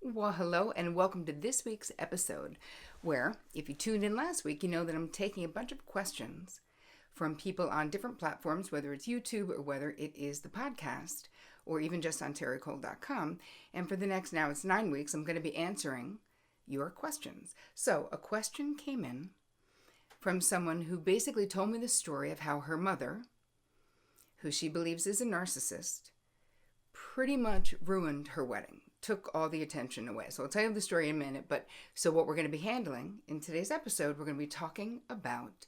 Well, hello, and welcome to this week's episode, where, if you tuned in last week, you know that I'm taking a bunch of questions from people on different platforms, whether it's YouTube or whether it is the podcast, or even just on terricole.com. And for the next, now it's 9 weeks, I'm going to be answering your questions. So, a question came in from someone who basically told me the story of how her mother, who she believes is a narcissist, pretty much ruined her wedding, took all the attention away. So I'll tell you the story in a minute, but so what we're going to be handling in today's episode, we're going to be talking about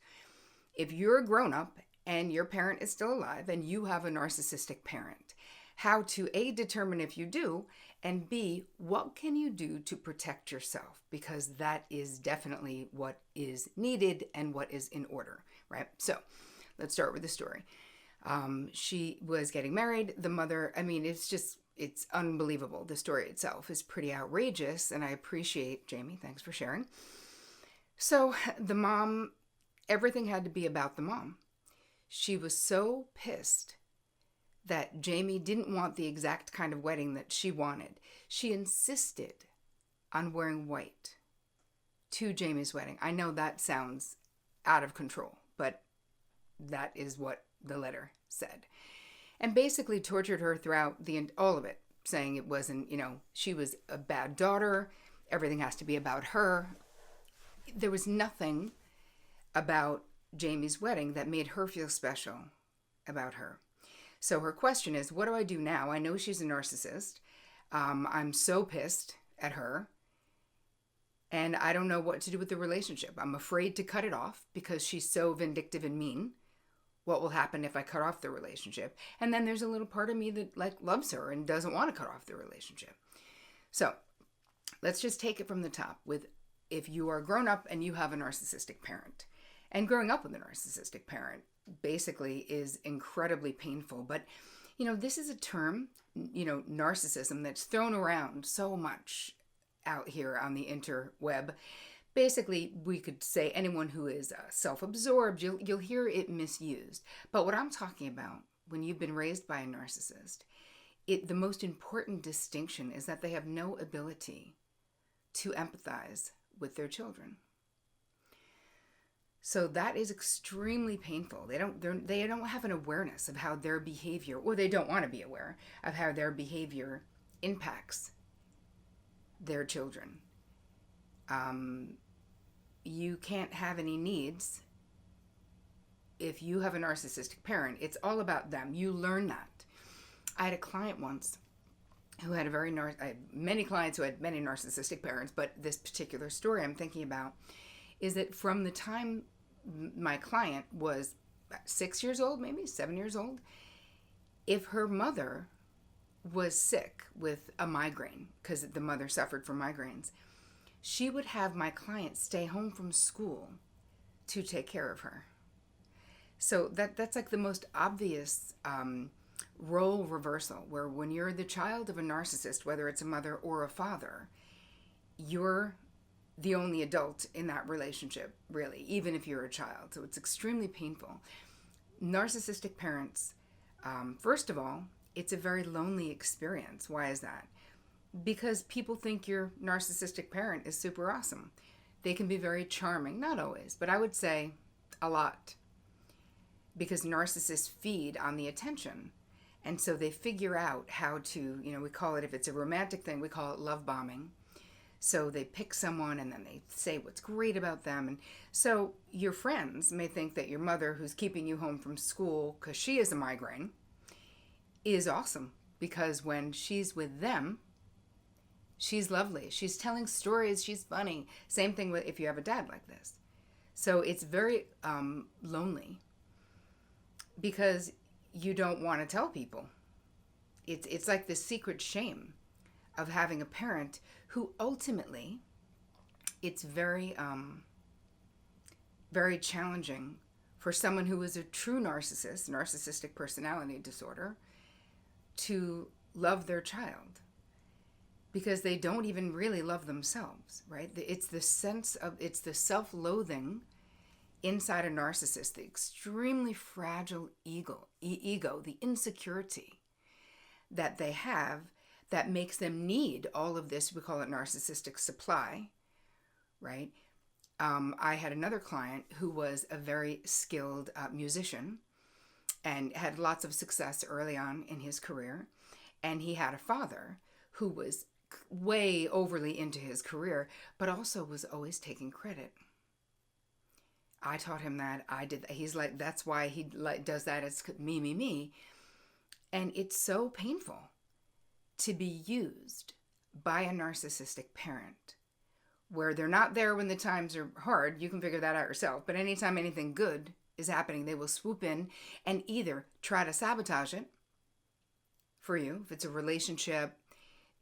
if you're a grown-up and your parent is still alive and you have a narcissistic parent, how to A, determine if you do, and B, what can you do to protect yourself? Because that is definitely what is needed and what is in order, right? So let's start with the story. She was getting married. The mother, it's unbelievable. The story itself is pretty outrageous, and I appreciate, Jamie, thanks for sharing. So the mom, everything had to be about the mom. She was so pissed that Jamie didn't want the exact kind of wedding that she wanted. She insisted on wearing white to Jamie's wedding. I know that sounds out of control, but that is what the letter said. And basically tortured her throughout all of it, saying it wasn't, she was a bad daughter. Everything has to be about her. There was nothing about Jamie's wedding that made her feel special about her. So her question is, what do I do now? I know she's a narcissist. I'm so pissed at her. And I don't know what to do with the relationship. I'm afraid to cut it off because she's so vindictive and mean. What will happen if I cut off the relationship? And then there's a little part of me that loves her and doesn't want to cut off the relationship. So let's just take it from the top with if you are grown up and you have a narcissistic parent. And growing up with a narcissistic parent basically is incredibly painful. But, this is a term, narcissism, that's thrown around so much out here on the interweb. Basically, we could say anyone who is self-absorbed, you'll hear it misused. But what I'm talking about, when you've been raised by a narcissist, the most important distinction is that they have no ability to empathize with their children. So that is extremely painful. They don't have an awareness of how their behavior, or they don't want to be aware of how their behavior impacts their children. You can't have any needs if you have a narcissistic parent. It's all about them. You learn that. I had a client once who had I had many clients who had many narcissistic parents, but this particular story I'm thinking about is that from the time my client was 6 years old, maybe 7 years old, if her mother was sick with a migraine, because the mother suffered from migraines, she would have my client stay home from school to take care of her. So that's like the most obvious role reversal, where when you're the child of a narcissist, whether it's a mother or a father, you're the only adult in that relationship, really, even if you're a child. So it's extremely painful. Narcissistic parents, first of all, it's a very lonely experience. Why is that? Because people think your narcissistic parent is super awesome. They can be very charming, not always, but I would say a lot. Because narcissists feed on the attention. And so they figure out how to, we call it, if it's a romantic thing, we call it love bombing. So they pick someone and then they say what's great about them. And so your friends may think that your mother, who's keeping you home from school because she has a migraine, is awesome. Because when she's with them, she's lovely. She's telling stories. She's funny. Same thing with if you have a dad like this. So it's very lonely because you don't want to tell people. It's like the secret shame of having a parent who ultimately, it's very, very challenging for someone who is a true narcissist, narcissistic personality disorder, to love their child. Because they don't even really love themselves, right? It's the self-loathing inside a narcissist, the extremely fragile ego, the insecurity that they have that makes them need all of this. We call it narcissistic supply, right? I had another client who was a very skilled musician and had lots of success early on in his career. And he had a father who was way overly into his career, but also was always taking credit. I taught him that. I did that. He's like, that's why he does that. It's me, me, me. And it's so painful to be used by a narcissistic parent where they're not there when the times are hard. You can figure that out yourself. But anytime anything good is happening, they will swoop in and either try to sabotage it for you. If it's a relationship,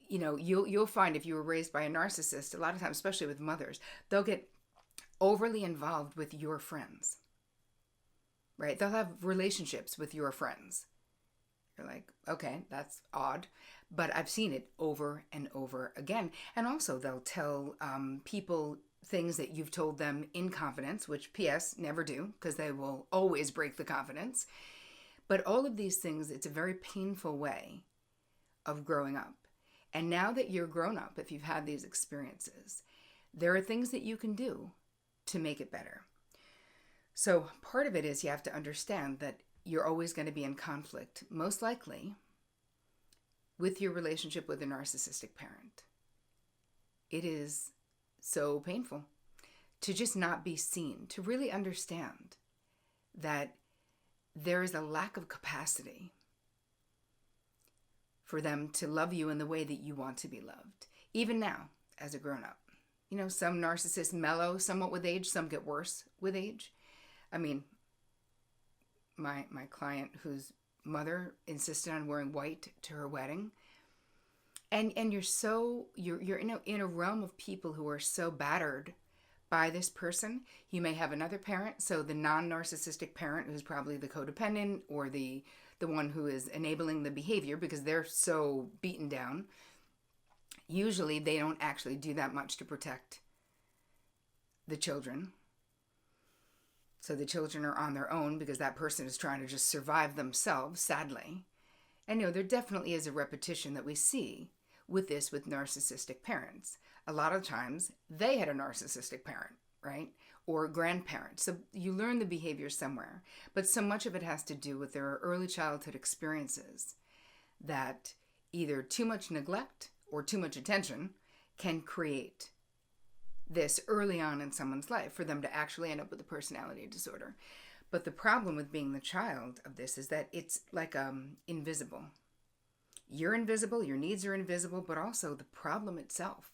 you'll find if you were raised by a narcissist, a lot of times, especially with mothers, they'll get overly involved with your friends, right? They'll have relationships with your friends. You're like, okay, that's odd. But I've seen it over and over again. And also they'll tell people things that you've told them in confidence, which P.S. never do, because they will always break the confidence. But all of these things, it's a very painful way of growing up. And now that you're grown up, if you've had these experiences, there are things that you can do to make it better. So part of it is you have to understand that you're always going to be in conflict, most likely, with your relationship with a narcissistic parent. It is so painful to just not be seen, to really understand that there is a lack of capacity for them to love you in the way that you want to be loved, even now as a grown-up. Some narcissists mellow somewhat with age, some get worse with age. I mean, my client whose mother insisted on wearing white to her wedding, and you're in a realm of people who are so battered by this person. You may have another parent, so the non-narcissistic parent who's probably the codependent or the one who is enabling the behavior because they're so beaten down. Usually they don't actually do that much to protect the children. So the children are on their own because that person is trying to just survive themselves, sadly. And there definitely is a repetition that we see with narcissistic parents. A lot of times they had a narcissistic parent, right? Or grandparents. So you learn the behavior somewhere. But so much of it has to do with their early childhood experiences that either too much neglect or too much attention can create this early on in someone's life for them to actually end up with a personality disorder. But the problem with being the child of this is that it's like invisible. You're invisible, your needs are invisible, but also the problem itself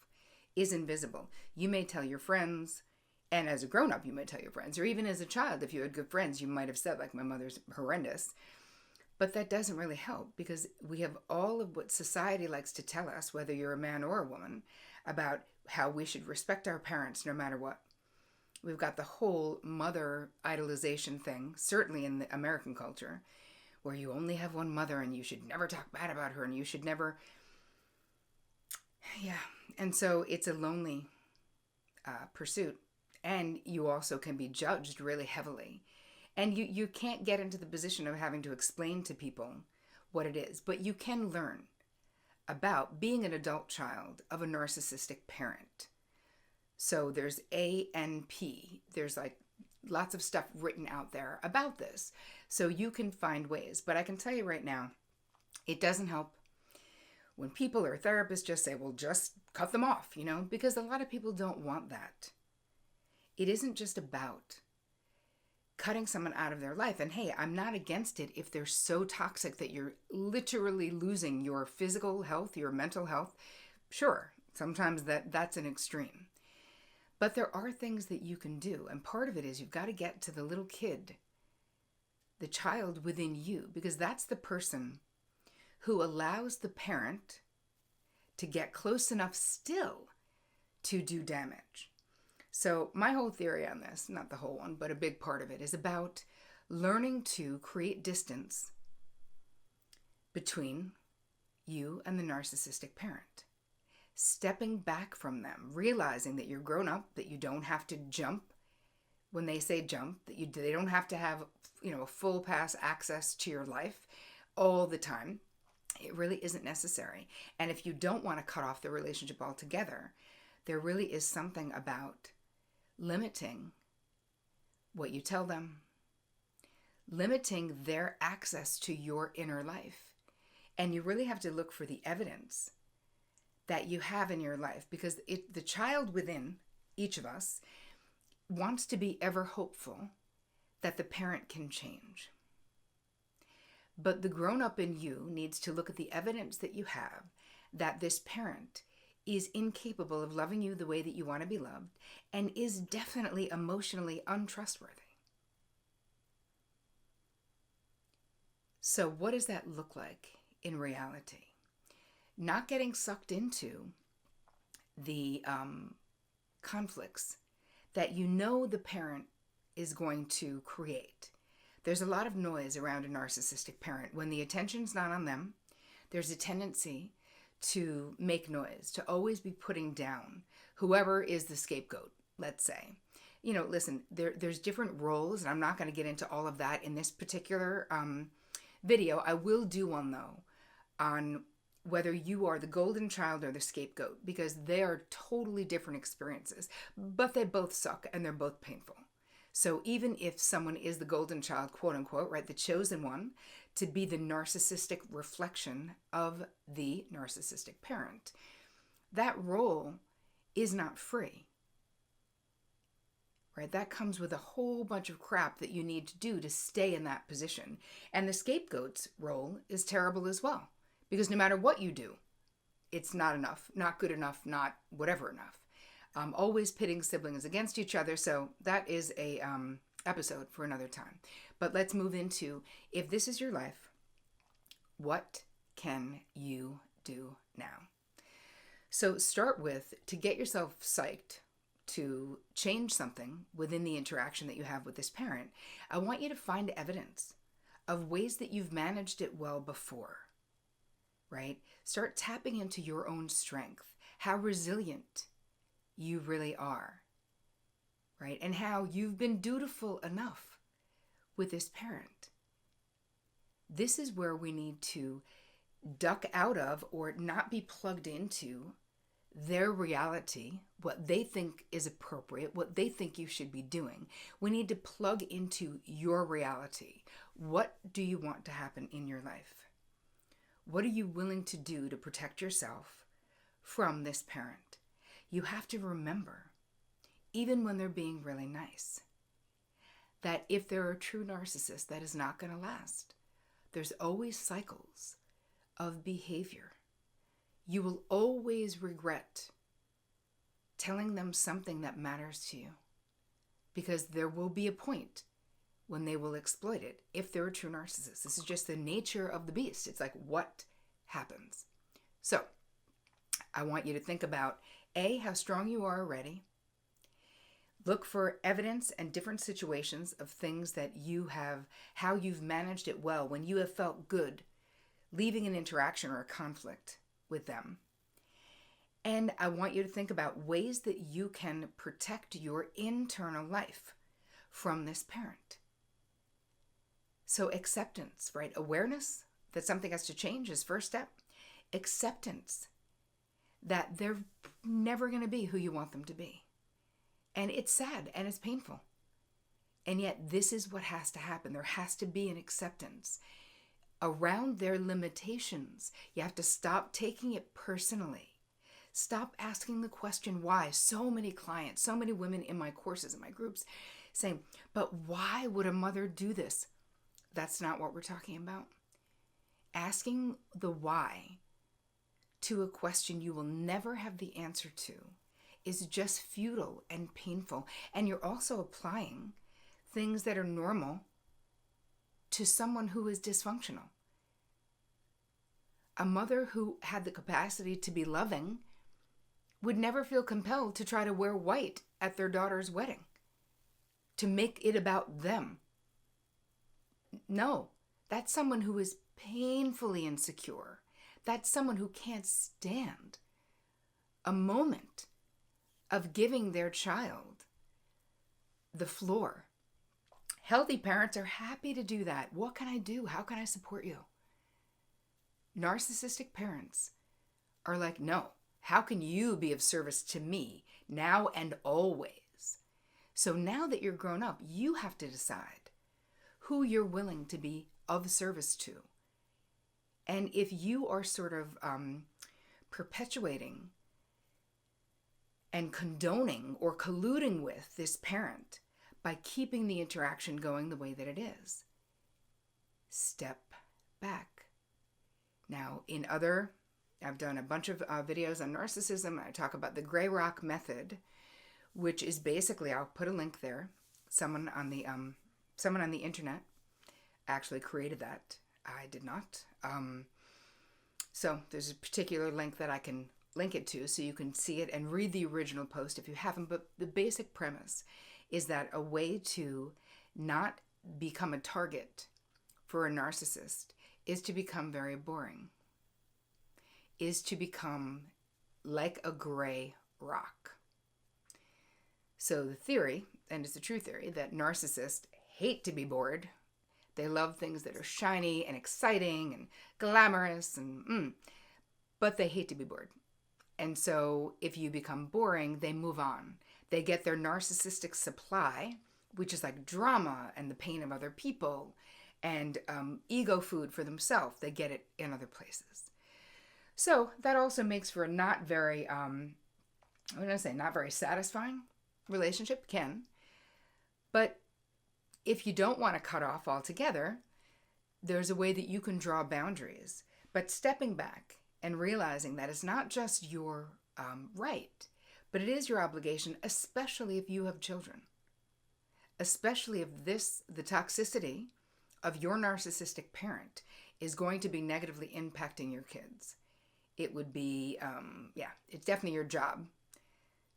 is invisible. You may tell your friends, and as a grown-up you may tell your friends, or even as a child, if you had good friends, you might have said, like, my mother's horrendous. But that doesn't really help because we have all of what society likes to tell us, whether you're a man or a woman, about how we should respect our parents no matter what. We've got the whole mother idolization thing, certainly in the American culture, where you only have one mother and you should never talk bad about her and you should never... Yeah. And so it's a lonely pursuit. And you also can be judged really heavily. And you can't get into the position of having to explain to people what it is. But you can learn about being an adult child of a narcissistic parent. So there's ANP. There's like lots of stuff written out there about this. So you can find ways. But I can tell you right now, it doesn't help when people or therapists just say, well, just cut them off, because a lot of people don't want that. It isn't just about cutting someone out of their life. And hey, I'm not against it if they're so toxic that you're literally losing your physical health, your mental health. Sure, sometimes that's an extreme. But there are things that you can do. And part of it is you've got to get to the little kid, the child within you, because that's the person who allows the parent to get close enough still to do damage. So my whole theory on this, not the whole one, but a big part of it, is about learning to create distance between you and the narcissistic parent. Stepping back from them, realizing that you're grown up, that you don't have to jump when they say jump, that they don't have to have, a full pass access to your life all the time. It really isn't necessary. And if you don't want to cut off the relationship altogether, there really is something about limiting what you tell them, limiting their access to your inner life. And you really have to look for the evidence that you have in your life, because the child within each of us wants to be ever hopeful that the parent can change. But the grown-up in you needs to look at the evidence that you have that this parent is incapable of loving you the way that you want to be loved and is definitely emotionally untrustworthy. So what does that look like in reality? Not getting sucked into the conflicts that you know the parent is going to create. There's a lot of noise around a narcissistic parent. When the attention's not on them, there's a tendency to make noise, to always be putting down whoever is the scapegoat, let's say. You know, listen, there's different roles, and I'm not going to get into all of that in this particular video. I will do one, though, on whether you are the golden child or the scapegoat, because they are totally different experiences, but they both suck and they're both painful. So even if someone is the golden child, quote unquote, right, the chosen one to be the narcissistic reflection of the narcissistic parent, that role is not free, right? That comes with a whole bunch of crap that you need to do to stay in that position. And the scapegoat's role is terrible as well, because no matter what you do, it's not enough, not good enough, not whatever enough. Always pitting siblings against each other. So that is a episode for another time. But let's move into, if this is your life, what can you do now? So start with, to get yourself psyched to change something within the interaction that you have with this parent, I want you to find evidence of ways that you've managed it well before, right? Start tapping into your own strength, how resilient you really are, right? And how you've been dutiful enough with this parent. This is where we need to duck out of, or not be plugged into, their reality, what they think is appropriate, what they think you should be doing. We need to plug into your reality. What do you want to happen in your life? What are you willing to do to protect yourself from this parent? You have to remember, even when they're being really nice, that if they're a true narcissist, that is not going to last. There's always cycles of behavior. You will always regret telling them something that matters to you, because there will be a point when they will exploit it if they're a true narcissist. This is just the nature of the beast. It's like, what happens? So I want you to think about, A, how strong you are already. Look for evidence and different situations of things that you have, how you've managed it well, when you have felt good leaving an interaction or a conflict with them. And I want you to think about ways that you can protect your internal life from this parent. So acceptance, right? Awareness that something has to change is first step. Acceptance that they're never going to be who you want them to be. And it's sad and it's painful. And yet this is what has to happen. There has to be an acceptance around their limitations. You have to stop taking it personally. Stop asking the question why. So many clients, so many women in my courses, in my groups, saying, but why would a mother do this? That's not what we're talking about. Asking the why to a question you will never have the answer to is just futile and painful. And you're also applying things that are normal to someone who is dysfunctional. A mother who had the capacity to be loving would never feel compelled to try to wear white at their daughter's wedding, to make it about them. No, that's someone who is painfully insecure. That's someone who can't stand a moment of giving their child the floor. Healthy parents are happy to do that. What can I do? How can I support you? narcissistic parents are like, no, how can you be of service to me now and always? So now that you're grown up, you have to decide who you're willing to be of service to. And if you are sort of perpetuating and condoning or colluding with this parent by keeping the interaction going the way that it is, step back. Now, I've done a bunch of videos on narcissism. I talk about the gray rock method, which is basically, I'll put a link there. Someone on the internet actually created that. I did not. So there's a particular link that I can link it to so you can see it and read the original post if you haven't. But the basic premise is that a way to not become a target for a narcissist is to become very boring, is to become like a gray rock. So the theory, and it's a true theory, that narcissists hate to be bored. They love things that are shiny and exciting and glamorous, but they hate to be bored. And so if you become boring, they move on. They get their narcissistic supply, which is like drama and the pain of other people and ego food for themselves. They get it in other places. So that also makes for a not very satisfying relationship, but if you don't want to cut off altogether, there's a way that you can draw boundaries. But stepping back and realizing that it's not just your right, but it is your obligation, especially if you have children. Especially if the toxicity of your narcissistic parent is going to be negatively impacting your kids. It would be, it's definitely your job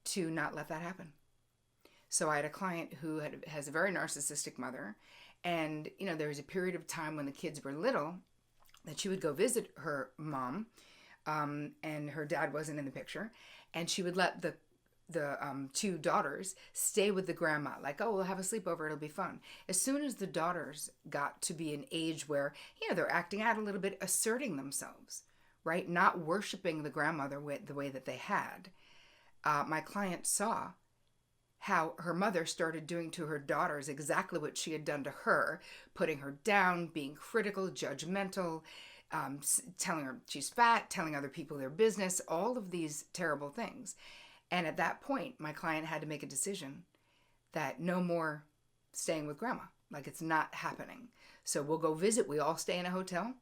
to not let that happen. So I had a client who has a very narcissistic mother, and there was a period of time when the kids were little that she would go visit her mom, and her dad wasn't in the picture, and she would let the two daughters stay with the grandma, like, oh, we'll have a sleepover, it'll be fun. As soon as the daughters got to be an age where they're acting out a little bit, asserting themselves, right, not worshiping the grandmother the way that they had, my client saw how her mother started doing to her daughters exactly what she had done to her, putting her down, being critical, judgmental, telling her she's fat, telling other people their business, all of these terrible things. And at that point, my client had to make a decision that no more staying with grandma. Like, it's not happening. So we'll go visit. We all stay in a hotel.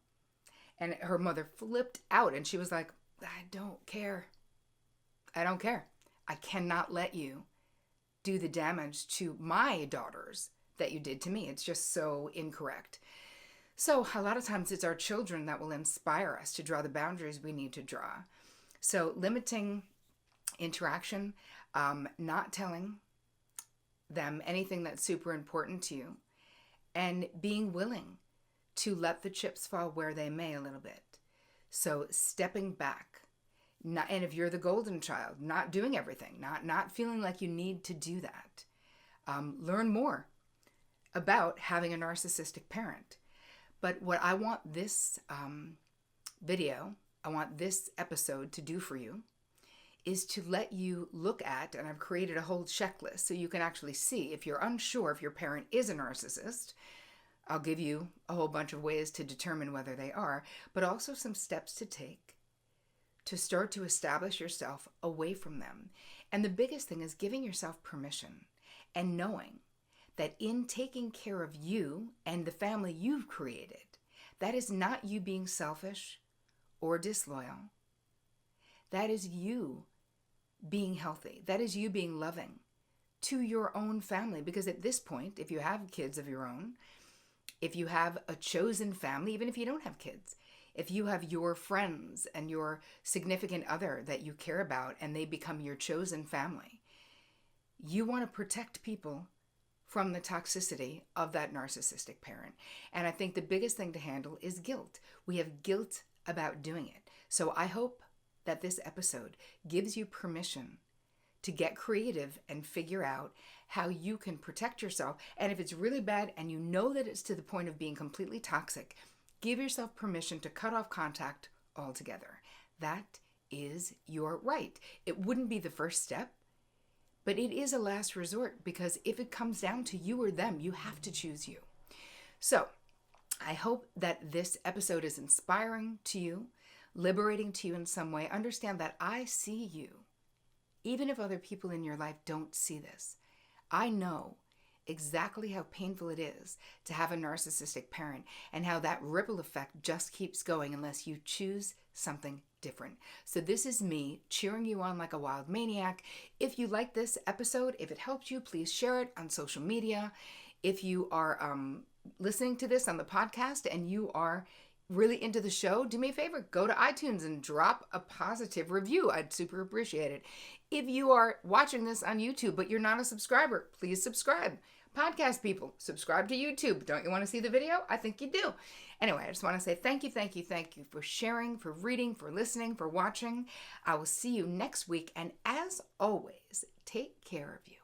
And her mother flipped out and she was like, I don't care. I don't care. I cannot let you do the damage to my daughters that you did to me. It's just so incorrect. So a lot of times it's our children that will inspire us to draw the boundaries we need to draw. So limiting interaction, not telling them anything that's super important to you, and being willing to let the chips fall where they may a little bit. So stepping back. And if you're the golden child, not doing everything, not feeling like you need to do that. Learn more about having a narcissistic parent. But what I want this I want this episode to do for you is to let you look at, and I've created a whole checklist so you can actually see if you're unsure if your parent is a narcissist. I'll give you a whole bunch of ways to determine whether they are, but also some steps to take to start to establish yourself away from them. And the biggest thing is giving yourself permission and knowing that in taking care of you and the family you've created, that is not you being selfish or disloyal. That is you being healthy. That is you being loving to your own family. Because at this point, if you have kids of your own, if you have a chosen family, even if you don't have kids, if you have your friends and your significant other that you care about and they become your chosen family, you want to protect people from the toxicity of that narcissistic parent. And I think the biggest thing to handle is guilt. We have guilt about doing it. So I hope that this episode gives you permission to get creative and figure out how you can protect yourself. And if it's really bad and you know that it's to the point of being completely toxic, Give yourself permission to cut off contact altogether. That is your right. It wouldn't be the first step, but it is a last resort, because if it comes down to you or them, you have to choose you. So I hope that this episode is inspiring to you, liberating to you in some way. Understand that I see you, even if other people in your life don't see this. I know exactly how painful it is to have a narcissistic parent, and how that ripple effect just keeps going unless you choose something different. So this is me cheering you on like a wild maniac. If you like this episode, if it helped you, please share it on social media. If you are listening to this on the podcast and you are really into the show, do me a favor, go to iTunes and drop a positive review. I'd super appreciate it. If you are watching this on YouTube but you're not a subscriber, please subscribe. Podcast people, subscribe to YouTube. Don't you want to see the video? I think you do. Anyway, I just want to say thank you for sharing, for reading, for listening, for watching. I will see you next week. And as always, take care of you.